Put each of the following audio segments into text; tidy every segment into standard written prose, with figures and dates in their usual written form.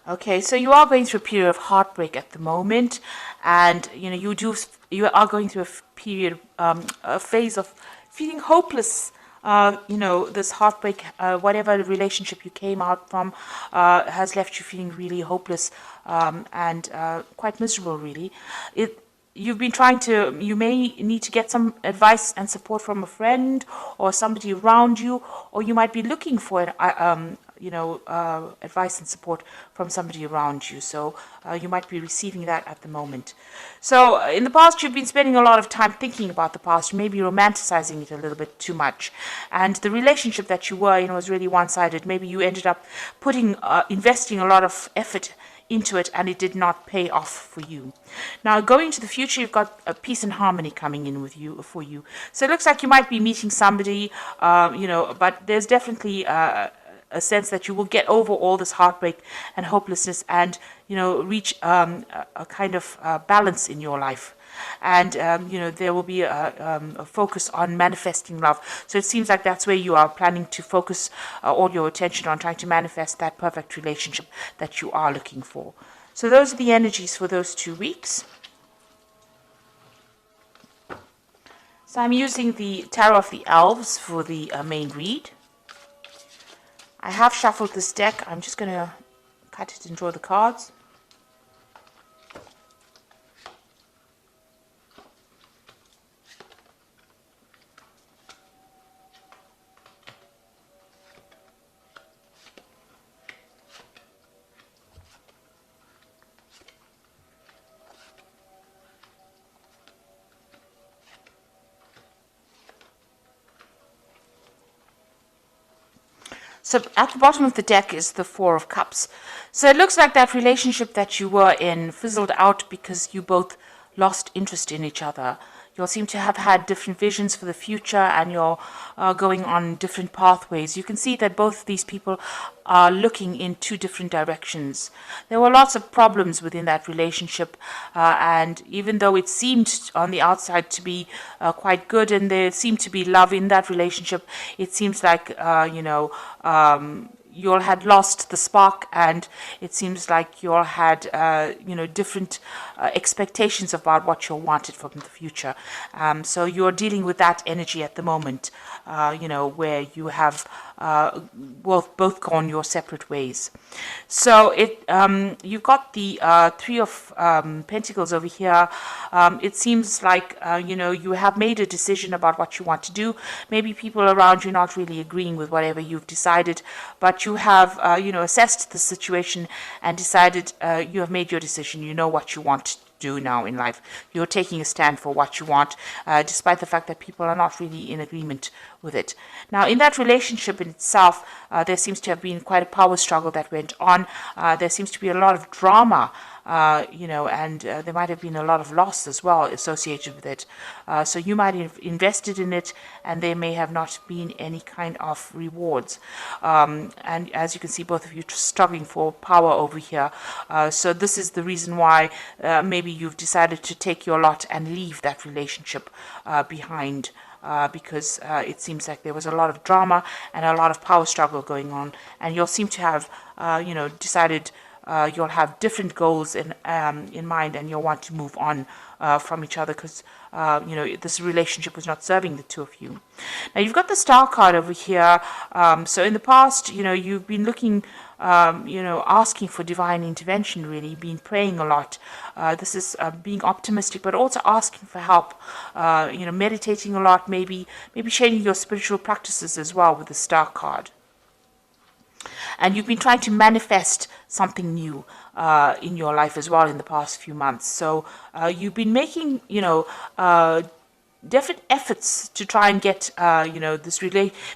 Okay, so you are going through a period of heartbreak at the moment, and you are going through period, a phase of feeling hopeless. This heartbreak, whatever relationship you came out from, has left you feeling really hopeless, and quite miserable. Really, you've been trying to. You may need to get some advice and support from a friend or somebody around you, or you might be looking for it. Advice and support from somebody around you. So you might be receiving that at the moment. So in the past, you've been spending a lot of time thinking about the past, maybe romanticizing it a little bit too much. And the relationship that you were in was really one-sided. Maybe you ended up investing a lot of effort into it, and it did not pay off for you. Now, going into the future, you've got a peace and harmony coming in with you for you. So it looks like you might be meeting somebody, but there's definitely a sense that you will get over all this heartbreak and hopelessness, and reach a kind of balance in your life. And there will be a focus on manifesting love. So it seems like that's where you are planning to focus all your attention on, trying to manifest that perfect relationship that you are looking for. So those are the energies for those 2 weeks. So I'm using the Tarot of the Elves for the main read. I have shuffled this deck. I'm just going to cut it and draw the cards. So at the bottom of the deck is the Four of Cups. So it looks like that relationship that you were in fizzled out because you both lost interest in each other. You all seem to have had different visions for the future, and you're going on different pathways. You can see that both of these people are looking in two different directions. There were lots of problems within that relationship, and even though it seemed on the outside to be quite good, and there seemed to be love in that relationship, it seems like you all had lost the spark, and it seems like you all had different expectations about what you wanted from the future. So you're dealing with that energy at the moment, where you have both gone your separate ways. So you've got the Three of Pentacles over here. It seems like you have made a decision about what you want to do. Maybe people around you not really agreeing with whatever you've decided, but you have assessed the situation and decided. You have made your decision. You know what you want to do now in life. You're taking a stand for what you want, despite the fact that people are not really in agreement with it. Now, in that relationship in itself, there seems to have been quite a power struggle that went on. There seems to be a lot of drama, and there might have been a lot of loss as well associated with it. So you might have invested in it, and there may have not been any kind of rewards. And as you can see, both of you struggling for power over here. So this is the reason why maybe you've decided to take your lot and leave that relationship behind. Because it seems like there was a lot of drama and a lot of power struggle going on, and you'll seem to have, decided you'll have different goals in mind, and you'll want to move on from each other because this relationship was not serving the two of you. Now you've got the Star card over here. So in the past, you've been looking, asking for divine intervention. Really, been praying a lot. This is being optimistic, but also asking for help. Meditating a lot, maybe sharing your spiritual practices as well with the Star card. And you've been trying to manifest something new in your life as well in the past few months. So you've been making, different efforts to try and get,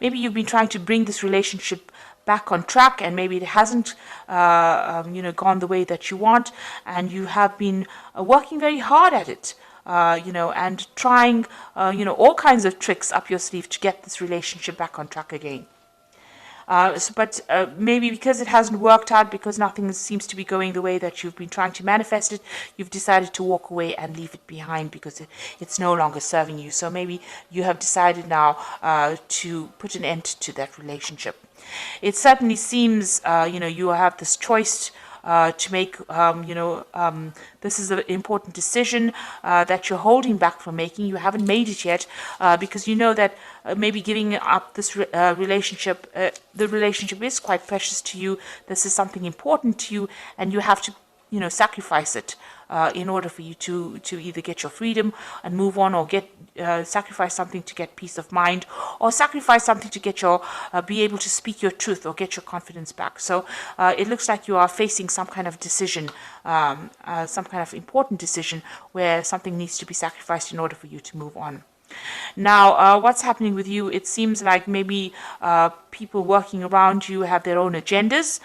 maybe you've been trying to bring this relationship back on track, and maybe it hasn't, gone the way that you want, and you have been working very hard at it. And trying, all kinds of tricks up your sleeve to get this relationship back on track again. But maybe because it hasn't worked out, because nothing seems to be going the way that you've been trying to manifest it, you've decided to walk away and leave it behind because it's no longer serving you. So maybe you have decided now to put an end to that relationship. It certainly seems, you have this choice to make, this is an important decision that you're holding back from making. You haven't made it yet because you know that maybe giving up this relationship, the relationship is quite precious to you. This is something important to you, and you have to, sacrifice it in order for you to either get your freedom and move on, or get sacrifice something to get peace of mind, or sacrifice something to get your be able to speak your truth or get your confidence back. So it looks like you are facing some kind of decision, some kind of important decision where something needs to be sacrificed in order for you to move on. Now, what's happening with you? It seems like maybe people working around you have their own agendas.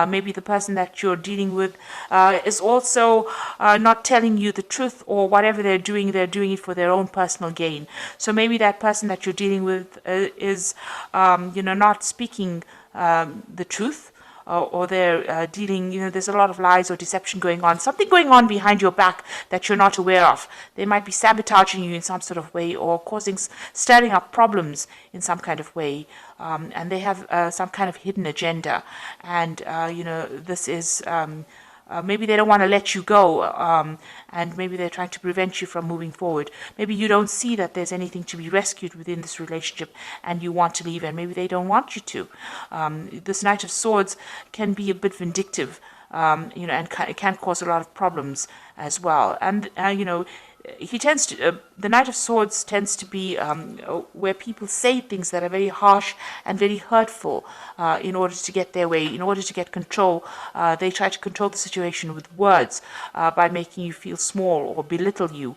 Maybe the person that you're dealing with is also not telling you the truth, or whatever they're doing it for their own personal gain. So maybe that person that you're dealing with is, not speaking the truth. Or they're dealing, there's a lot of lies or deception going on, something going on behind your back that you're not aware of. They might be sabotaging you in some sort of way, or stirring up problems in some kind of way, and they have some kind of hidden agenda. And, this is... maybe they don't want to let you go, and maybe they're trying to prevent you from moving forward. Maybe you don't see that there's anything to be rescued within this relationship, and you want to leave, and maybe they don't want you to. This Knight of Swords can be a bit vindictive, and it can cause a lot of problems as well. And, he tends to, the Knight of Swords tends to be where people say things that are very harsh and very hurtful in order to get their way, in order to get control. They try to control the situation with words by making you feel small or belittle you.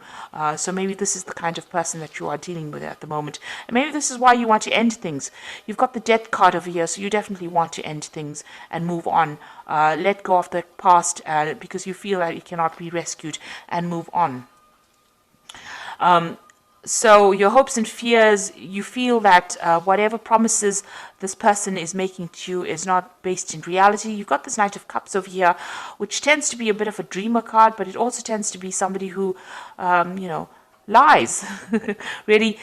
So maybe this is the kind of person that you are dealing with at the moment. And maybe this is why you want to end things. You've got the Death card over here, so you definitely want to end things and move on. Let go of the past because you feel that it cannot be rescued, and move on. So your hopes and fears, you feel that whatever promises this person is making to you is not based in reality. You've got this Knight of Cups over here, which tends to be a bit of a dreamer card, but it also tends to be somebody who, lies, really,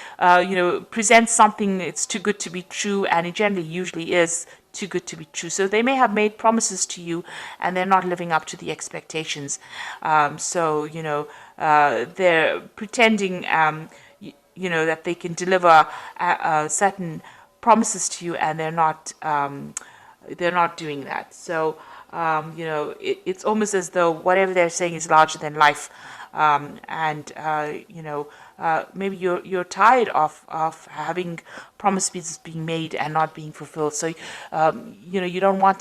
presents something it's too good to be true, and it generally usually is too good to be true. So they may have made promises to you, and they're not living up to the expectations. They're pretending, that they can deliver certain promises to you, and they're not doing that. So, it's almost as though whatever they're saying is larger than life. Maybe you're tired of having promises being made and not being fulfilled. So, you don't want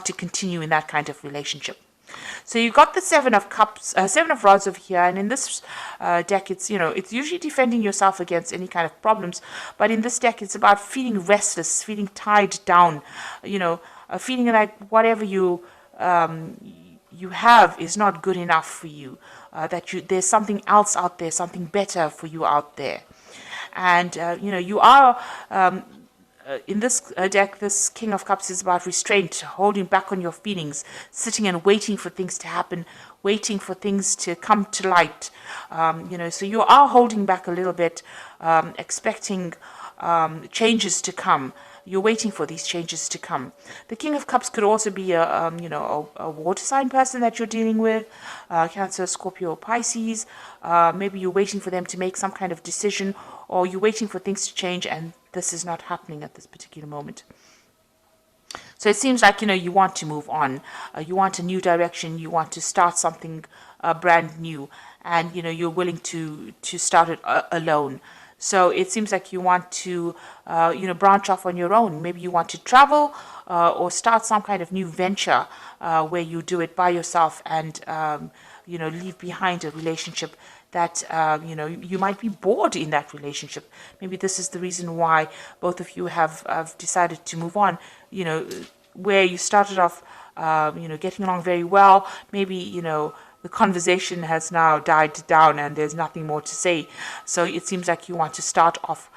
to continue in that kind of relationship. So you've got the Seven of Cups, Seven of Rods over here, and in this deck, it's usually defending yourself against any kind of problems, but in this deck, it's about feeling restless, feeling tied down, feeling like whatever you have is not good enough for you, there's something else out there, something better for you out there, and you are. In this deck, this King of Cups is about restraint, holding back on your feelings, sitting and waiting for things to happen, waiting for things to come to light. So you are holding back a little bit, expecting changes to come. You're waiting for these changes to come. The King of Cups could also be a water sign person that you're dealing with, Cancer, Scorpio, Pisces. Maybe you're waiting for them to make some kind of decision, or you're waiting for things to change, and this is not happening at this particular moment. So it seems like, you want to move on. You want a new direction. You want to start something brand new, and, you're willing to start it alone. So it seems like you want to, branch off on your own. Maybe you want to travel or start some kind of new venture where you do it by yourself, and, leave behind a relationship that, you might be bored in that relationship. Maybe this is the reason why both of you have decided to move on, where you started off, getting along very well. Maybe, the conversation has now died down and there's nothing more to say. So it seems like you want to start off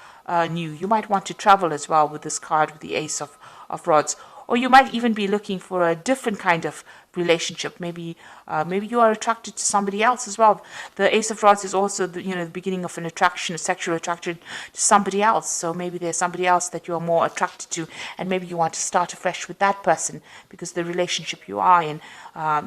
new. You might want to travel as well with this card, with the Ace of Rods. or you might even be looking for a different kind of relationship. Maybe you are attracted to somebody else as well. The Ace of Rods is also the beginning of an attraction, a sexual attraction to somebody else. So maybe there's somebody else that you're more attracted to, and maybe you want to start afresh with that person because the relationship you are in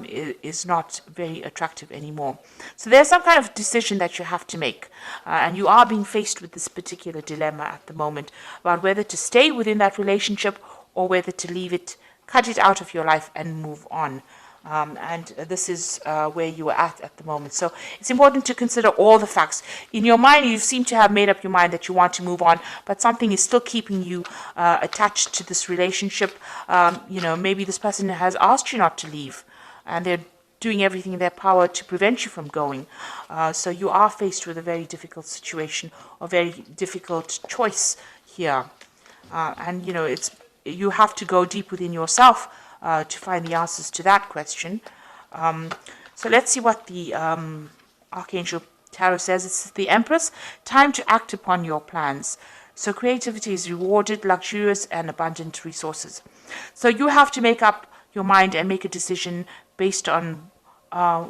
is not very attractive anymore. So there's some kind of decision that you have to make, and you are being faced with this particular dilemma at the moment about whether to stay within that relationship or whether to leave it, cut it out of your life and move on. And this is where you are at the moment. So it's important to consider all the facts. In your mind, you seem to have made up your mind that you want to move on, but something is still keeping you attached to this relationship. Maybe this person has asked you not to leave, and they're doing everything in their power to prevent you from going. So you are faced with a very difficult situation, or very difficult choice here. And you have to go deep within yourself to find the answers to that question. So let's see what the Archangel Tarot says. It's the Empress. Time to act upon your plans. So creativity is rewarded, luxurious and abundant resources. So you have to make up your mind and make a decision based on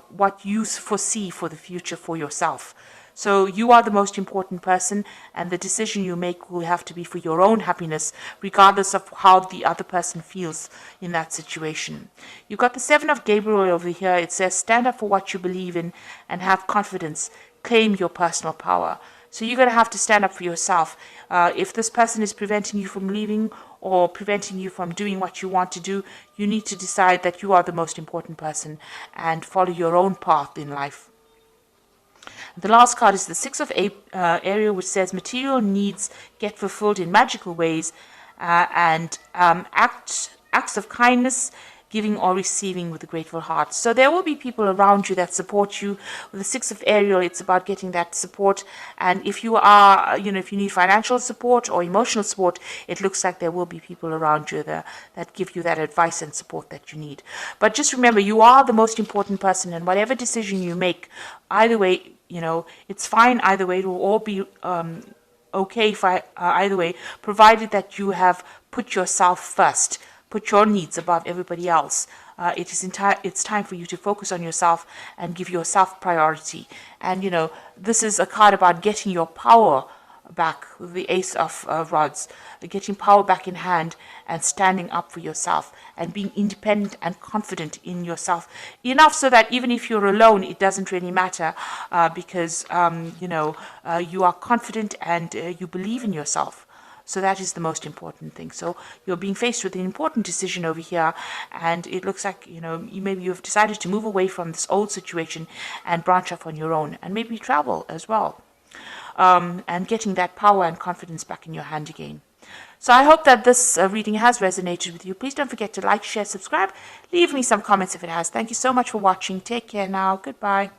what you foresee for the future for yourself. So you are the most important person, and the decision you make will have to be for your own happiness, regardless of how the other person feels in that situation. You've got the Seven of Gabriel over here. It says, stand up for what you believe in and have confidence. Claim your personal power. So you're going to have to stand up for yourself. If this person is preventing you from leaving or preventing you from doing what you want to do, you need to decide that you are the most important person and follow your own path in life. The last card is the Six of Ariel, which says material needs get fulfilled in magical ways, and acts of kindness, giving or receiving with a grateful heart. So there will be people around you that support you. With the Six of Ariel, it's about getting that support. And if you are, if you need financial support or emotional support, it looks like there will be people around you that give you that advice and support that you need. But just remember, you are the most important person, and whatever decision you make, either way, it's fine either way. It will all be okay either way, provided that you have put yourself first. Put your needs above everybody else. It's time for you to focus on yourself and give yourself priority. And, this is a card about getting your power back, with the Ace of Rods, getting power back in hand and standing up for yourself and being independent and confident in yourself. Enough so that even if you're alone, it doesn't really matter because, you are confident and you believe in yourself. So that is the most important thing. So you're being faced with an important decision over here, and it looks like, maybe you've decided to move away from this old situation and branch off on your own, and maybe travel as well, and getting that power and confidence back in your hand again. So I hope that this reading has resonated with you. Please don't forget to like, share, subscribe. Leave me some comments if it has. Thank you so much for watching. Take care now. Goodbye.